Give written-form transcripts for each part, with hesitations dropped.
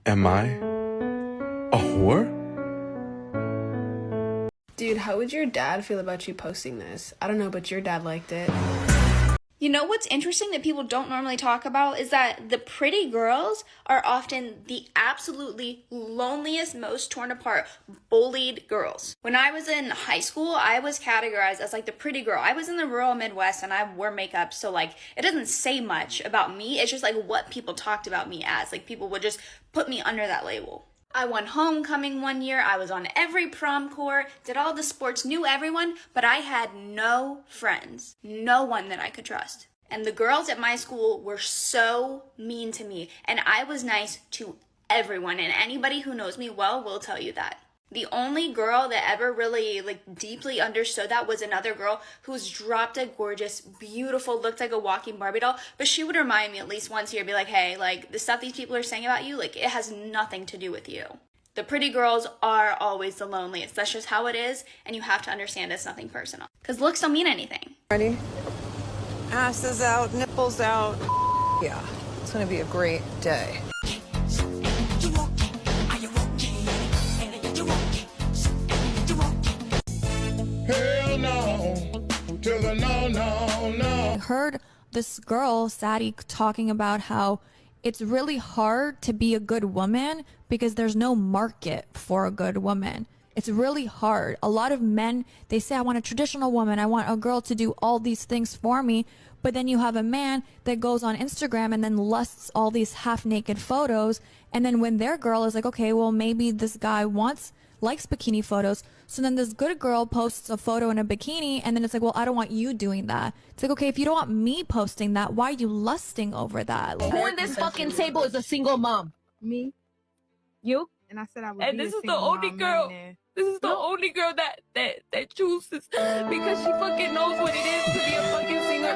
Am I a whore? Dude, how would your dad feel about you posting this? I don't know, but your dad liked it. You know what's interesting that people don't normally talk about is that the pretty girls are often the absolutely loneliest, most torn apart, bullied girls. When I was in high school, I was categorized as like the pretty girl. I was in the rural Midwest and I wore makeup, so like it doesn't say much about me. It's just like what people talked about me as. Like people would just put me under that label. I won homecoming one year, I was on every prom corps, did all the sports, knew everyone, but I had no friends, no one that I could trust. And the girls at my school were so mean to me, and I was nice to everyone, and anybody who knows me well will tell you that. The only girl that ever really deeply understood that was another girl who's drop dead gorgeous, beautiful, looked like a walking Barbie doll. But she would remind me at least once a year, be like, hey, like the stuff these people are saying about you, like it has nothing to do with you. The pretty girls are always the loneliest. That's just how it is. And you have to understand it's nothing personal. Because looks don't mean anything. Ready? Asses out, nipples out. Yeah, it's gonna be a great day. Hell no, to the no, no, no. I heard this girl, Sadie, talking about how it's really hard to be a good woman because there's no market for a good woman. It's really hard. A lot of men, they say, I want a traditional woman. I want a girl to do all these things for me. But then you have a man that goes on Instagram and then lusts all these half-naked photos. And then when their girl is like, okay, well, maybe this guy likes bikini photos. So then this good girl posts a photo in a bikini, and then it's like, well, I don't want you doing that. It's like, okay, if you don't want me posting that, why are you lusting over that? Who in this fucking table is a single mom? Me. You? And I said I would. And be this a is the single only mom girl. right now. This is the only girl that chooses because she fucking knows what it is to be a fucking singer.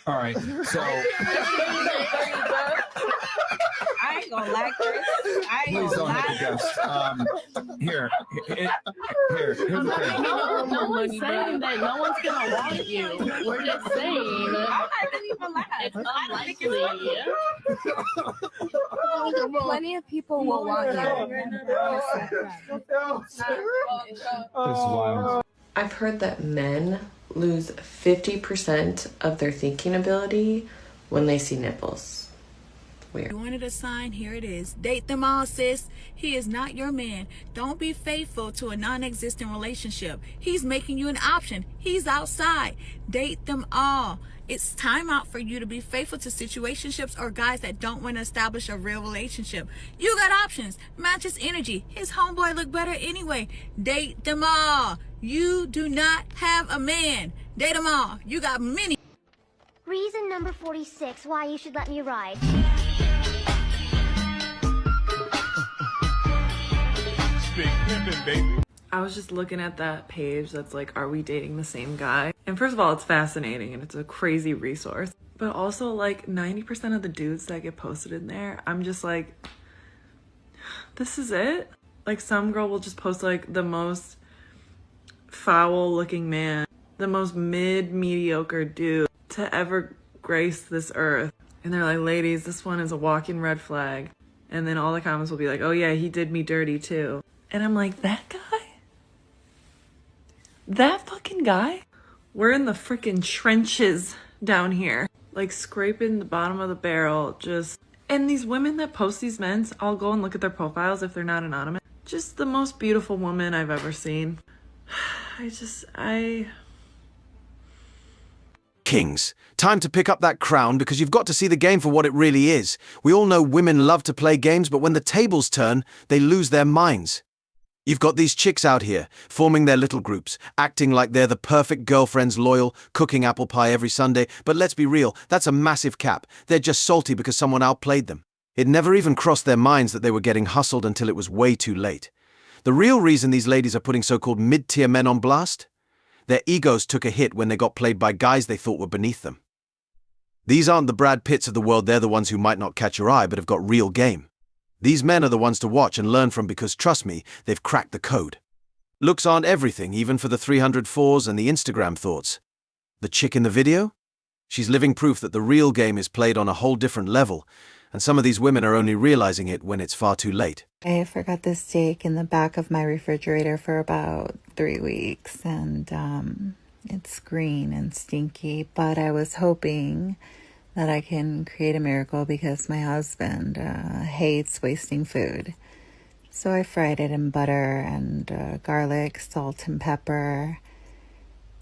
All right, so I ain't gonna lie, Chris. I ain't please gonna don't make lie. a guess. Here's the thing. No one's saying that no one's gonna want you. We're just saying I'm not even lying. it's unlikely. Plenty of people will want you. This is wild. I've heard that men lose 50% of their thinking ability when they see nipples. Weird. You wanted a sign, here it is. Date them all, sis. He is not your man. Don't be faithful to a non-existent relationship. He's making you an option. He's outside. Date them all. It's time out for you to be faithful to situationships or guys that don't want to establish a real relationship. You got options. Match his energy. His homeboy look better anyway. Date them all. You do not have a man. Date them all. You got many. Reason number 46 why you should let me ride. Big pimpin', baby. I was just looking at that page that's like, are we dating the same guy? And first of all, it's fascinating and it's a crazy resource. But also like 90% of the dudes that get posted in there, I'm just like, this is it? Like some girl will just post like the most foul looking man, the most mediocre dude to ever grace this earth. And they're like, ladies, this one is a walking red flag. And then all the comments will be like, oh yeah, he did me dirty too. And I'm like, that guy? That fucking guy? We're in the freaking trenches down here. Like scraping the bottom of the barrel, just... And these women that post these men, I'll go and look at their profiles if they're not anonymous. Just the most beautiful woman I've ever seen. Kings, time to pick up that crown because you've got to see the game for what it really is. We all know women love to play games, but when the tables turn, they lose their minds. You've got these chicks out here, forming their little groups, acting like they're the perfect girlfriends, loyal, cooking apple pie every Sunday, but let's be real, that's a massive cap. They're just salty because someone outplayed them. It never even crossed their minds that they were getting hustled until it was way too late. The real reason these ladies are putting so-called mid-tier men on blast? Their egos took a hit when they got played by guys they thought were beneath them. These aren't the Brad Pitts of the world, they're the ones who might not catch your eye but have got real game. These men are the ones to watch and learn from because, trust me, they've cracked the code. Looks aren't everything, even for the 304s and the Instagram thoughts. The chick in the video? She's living proof that the real game is played on a whole different level, and some of these women are only realizing it when it's far too late. I forgot the steak in the back of my refrigerator for about 3 weeks, and it's green and stinky, but I was hoping that I can create a miracle because my husband hates wasting food. So I fried it in butter and garlic, salt, and pepper.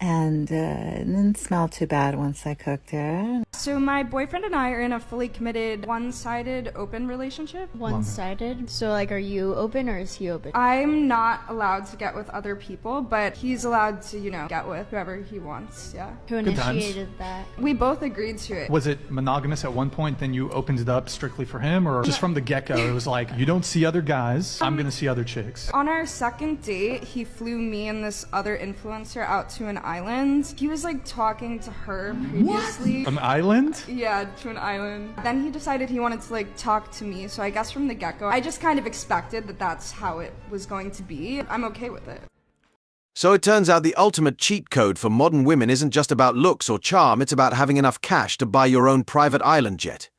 And it didn't smell too bad once I cooked it. So my boyfriend and I are in a fully committed, one-sided, open relationship. One-sided? So, like, are you open or is he open? I'm not allowed to get with other people, but he's allowed to, get with whoever he wants, yeah. Who initiated that? We both agreed to it. Was it monogamous at one point, then you opened it up strictly for him? Or just from the get-go, it was like, you don't see other guys, I'm gonna see other chicks? On our second date, he flew me and this other influencer out to an island. He was like talking to her previously. An island? Yeah, to an island. Then he decided he wanted to like talk to me, so I guess from the get-go, I just kind of expected that that's how it was going to be. I'm okay with it. So it turns out the ultimate cheat code for modern women isn't just about looks or charm, it's about having enough cash to buy your own private island jet.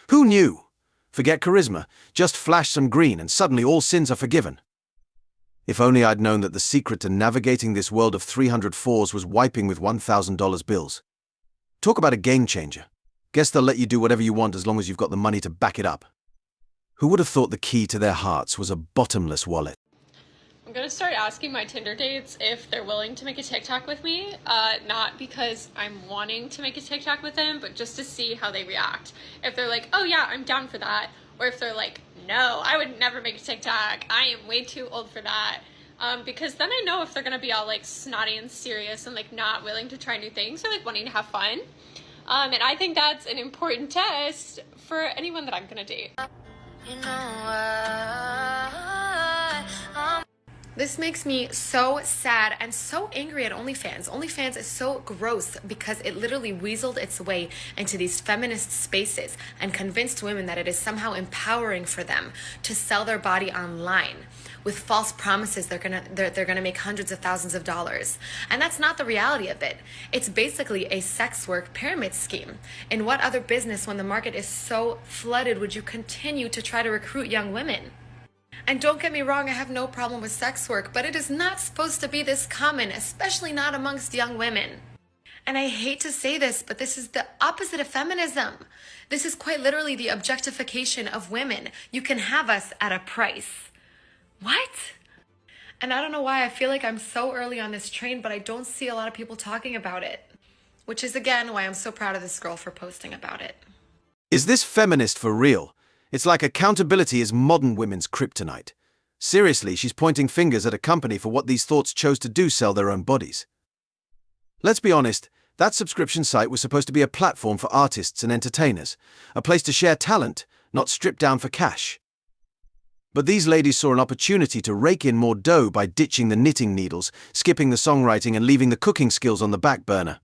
Who knew? Forget charisma, just flash some green and suddenly all sins are forgiven. If only I'd known that the secret to navigating this world of 304s was wiping with $1,000 bills. Talk about a game changer. Guess they'll let you do whatever you want as long as you've got the money to back it up. Who would have thought the key to their hearts was a bottomless wallet? I'm gonna start asking my Tinder dates if they're willing to make a TikTok with me, not because I'm wanting to make a TikTok with them, but just to see how they react. If they're like, oh yeah, I'm down for that, or if they're like, no, I would never make a TikTok, I am way too old for that, because then I know if they're gonna be all like snotty and serious and like not willing to try new things or like wanting to have fun, and I think that's an important test for anyone that I'm gonna date. This makes me so sad and so angry at OnlyFans. OnlyFans is so gross because it literally weaseled its way into these feminist spaces and convinced women that it is somehow empowering for them to sell their body online with false promises they're gonna make hundreds of thousands of dollars. And that's not the reality of it. It's basically a sex work pyramid scheme. In what other business, when the market is so flooded, would you continue to try to recruit young women? And don't get me wrong, I have no problem with sex work, but it is not supposed to be this common, especially not amongst young women. And I hate to say this, but this is the opposite of feminism. This is quite literally the objectification of women. You can have us at a price. What? And I don't know why I feel like I'm so early on this train, but I don't see a lot of people talking about it. Which is again why I'm so proud of this girl for posting about it. Is this feminist for real? It's like accountability is modern women's kryptonite. Seriously, she's pointing fingers at a company for what these thoughts chose to do, sell their own bodies. Let's be honest, that subscription site was supposed to be a platform for artists and entertainers, a place to share talent, not strip down for cash. But these ladies saw an opportunity to rake in more dough by ditching the knitting needles, skipping the songwriting and leaving the cooking skills on the back burner.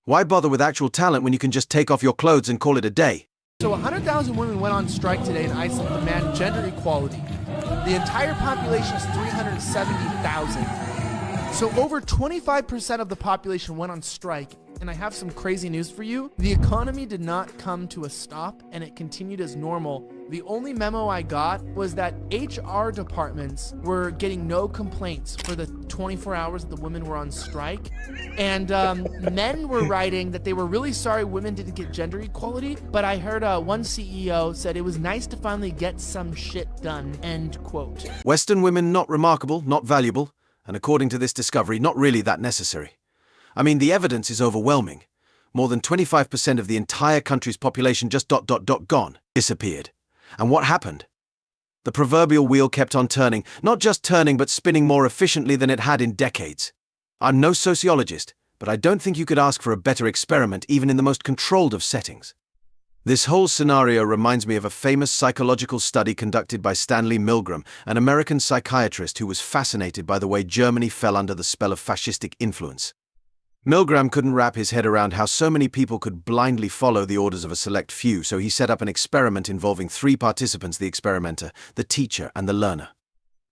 Why bother with actual talent when you can just take off your clothes and call it a day? So 100,000 women went on strike today in Iceland to demand gender equality. The entire population is 370,000. So over 25% of the population went on strike. And I have some crazy news for you. The economy did not come to a stop and it continued as normal. The only memo I got was that HR departments were getting no complaints for the 24 hours that the women were on strike. And men were writing that they were really sorry women didn't get gender equality. But I heard one CEO said it was nice to finally get some shit done, end quote. Western women not remarkable, not valuable, and according to this discovery, not really that necessary. I mean, the evidence is overwhelming. More than 25% of the entire country's population just gone, disappeared. And what happened? The proverbial wheel kept on turning, not just turning, but spinning more efficiently than it had in decades. I'm no sociologist, but I don't think you could ask for a better experiment even in the most controlled of settings. This whole scenario reminds me of a famous psychological study conducted by Stanley Milgram, an American psychiatrist who was fascinated by the way Germany fell under the spell of fascistic influence. Milgram couldn't wrap his head around how so many people could blindly follow the orders of a select few, so he set up an experiment involving 3 participants: the experimenter, the teacher, and the learner.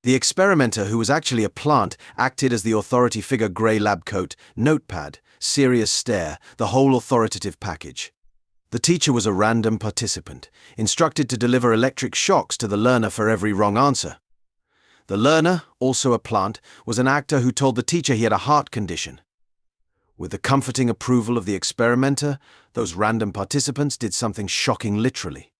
The experimenter, who was actually a plant, acted as the authority figure: grey lab coat, notepad, serious stare, the whole authoritative package. The teacher was a random participant, instructed to deliver electric shocks to the learner for every wrong answer. The learner, also a plant, was an actor who told the teacher he had a heart condition. With the comforting approval of the experimenter, those random participants did something shocking literally.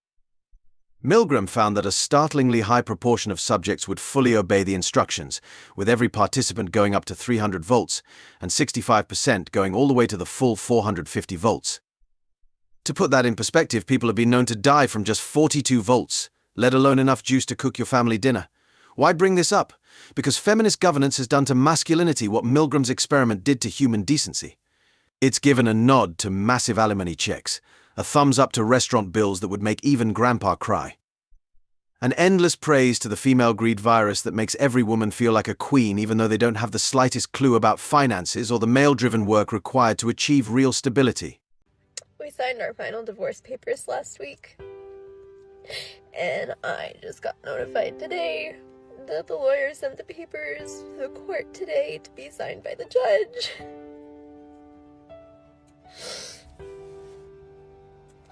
Milgram found that a startlingly high proportion of subjects would fully obey the instructions, with every participant going up to 300 volts and 65% going all the way to the full 450 volts. To put that in perspective, people have been known to die from just 42 volts, let alone enough juice to cook your family dinner. Why bring this up? Because feminist governance has done to masculinity what Milgram's experiment did to human decency. It's given a nod to massive alimony checks, a thumbs up to restaurant bills that would make even grandpa cry. An endless praise to the female greed virus that makes every woman feel like a queen even though they don't have the slightest clue about finances or the male-driven work required to achieve real stability. We signed our final divorce papers last week, and I just got notified today that the lawyer sent the papers to the court today to be signed by the judge.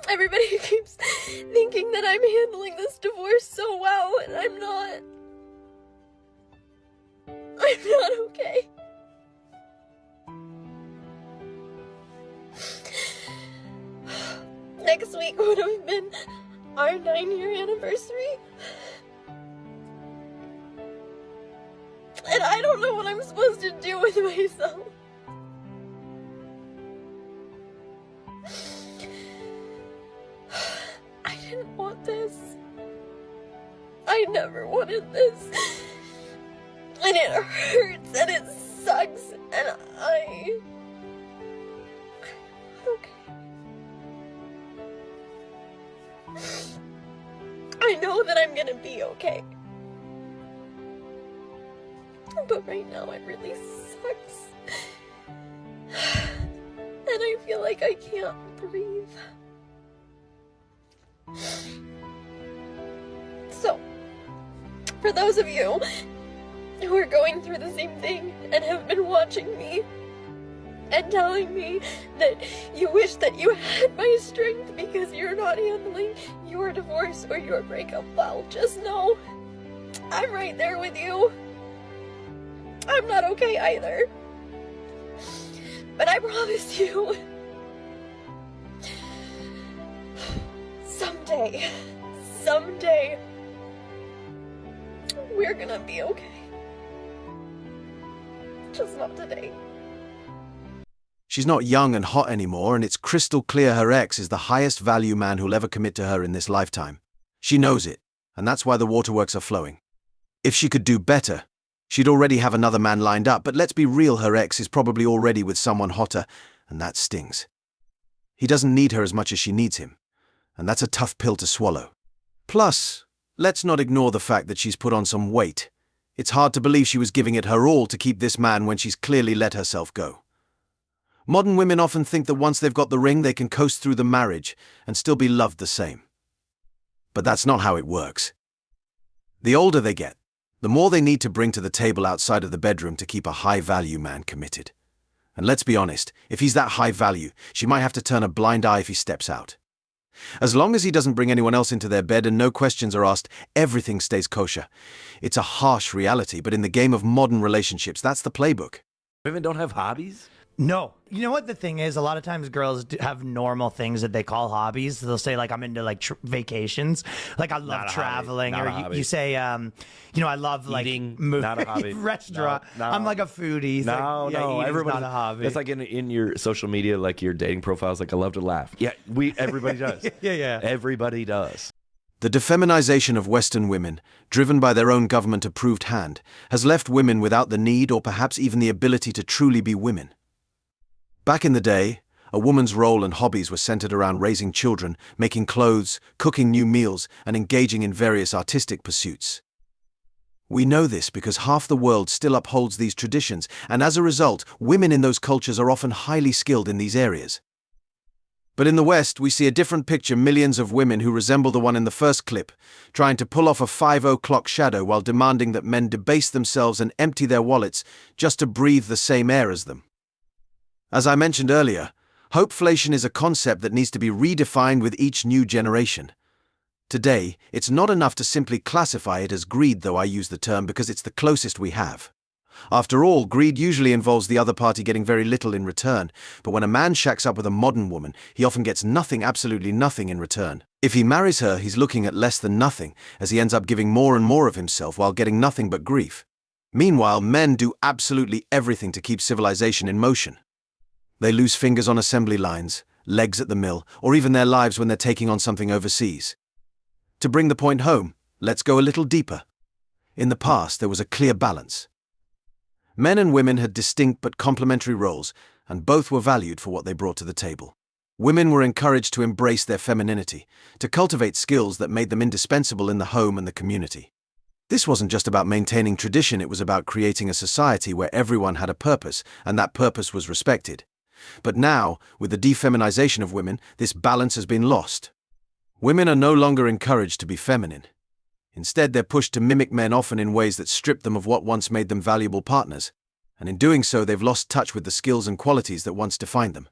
Everybody keeps thinking that I'm handling this divorce so well, and I'm not. I'm not okay. Next week would have been our 9-year anniversary. And I don't know what I'm supposed to do with myself. I didn't want this. I never wanted this. And it hurts and it sucks and I know that I'm gonna be okay. But right now it really sucks. And I feel like I can't breathe. So, for those of you who are going through the same thing and have been watching me and telling me that you wish that you had my strength because you're not handling your divorce or your breakup well, just know I'm right there with you. I'm not okay either. But I promise you, someday, we're gonna be okay. Just not today. She's not young and hot anymore, and it's crystal clear her ex is the highest value man who'll ever commit to her in this lifetime. She knows it, and that's why the waterworks are flowing. If she could do better, she'd already have another man lined up, but let's be real, her ex is probably already with someone hotter, and that stings. He doesn't need her as much as she needs him, and that's a tough pill to swallow. Plus, let's not ignore the fact that she's put on some weight. It's hard to believe she was giving it her all to keep this man when she's clearly let herself go. Modern women often think that once they've got the ring, they can coast through the marriage and still be loved the same. But that's not how it works. The older they get, the more they need to bring to the table outside of the bedroom to keep a high-value man committed. And let's be honest, if he's that high value, she might have to turn a blind eye if he steps out. As long as he doesn't bring anyone else into their bed and no questions are asked, everything stays kosher. It's a harsh reality, but in the game of modern relationships, that's the playbook. Women don't have hobbies? No. You know what the thing is? A lot of times girls have normal things that they call hobbies. They'll say, like, I'm into, like, vacations. Like, I love traveling. Or you say, you know, I love, like, eating. Movie, Not a hobby. restaurant. No. I'm like a foodie. No, like, yeah, no. everybody's not a hobby. It's like in your social media, like your dating profiles, like, I love to laugh. Yeah, everybody does. Yeah. Everybody does. The defeminization of Western women, driven by their own government-approved hand, has left women without the need or perhaps even the ability to truly be women. Back in the day, a woman's role and hobbies were centered around raising children, making clothes, cooking new meals, and engaging in various artistic pursuits. We know this because half the world still upholds these traditions, and as a result, women in those cultures are often highly skilled in these areas. But in the West, we see a different picture: millions of women who resemble the one in the first clip, trying to pull off a 5 o'clock shadow while demanding that men debase themselves and empty their wallets just to breathe the same air as them. As I mentioned earlier, Hopeflation is a concept that needs to be redefined with each new generation. Today, it's not enough to simply classify it as greed, though I use the term because it's the closest we have. After all, greed usually involves the other party getting very little in return, but when a man shacks up with a modern woman, he often gets nothing, absolutely nothing in return. If he marries her, he's looking at less than nothing, as he ends up giving more and more of himself while getting nothing but grief. Meanwhile, men do absolutely everything to keep civilization in motion. They lose fingers on assembly lines, legs at the mill, or even their lives when they're taking on something overseas. To bring the point home, let's go a little deeper. In the past, there was a clear balance. Men and women had distinct but complementary roles, and both were valued for what they brought to the table. Women were encouraged to embrace their femininity, to cultivate skills that made them indispensable in the home and the community. This wasn't just about maintaining tradition, it was about creating a society where everyone had a purpose, and that purpose was respected. But now, with the defeminization of women, this balance has been lost. Women are no longer encouraged to be feminine. Instead, they're pushed to mimic men, often in ways that strip them of what once made them valuable partners, and in doing so they've lost touch with the skills and qualities that once defined them.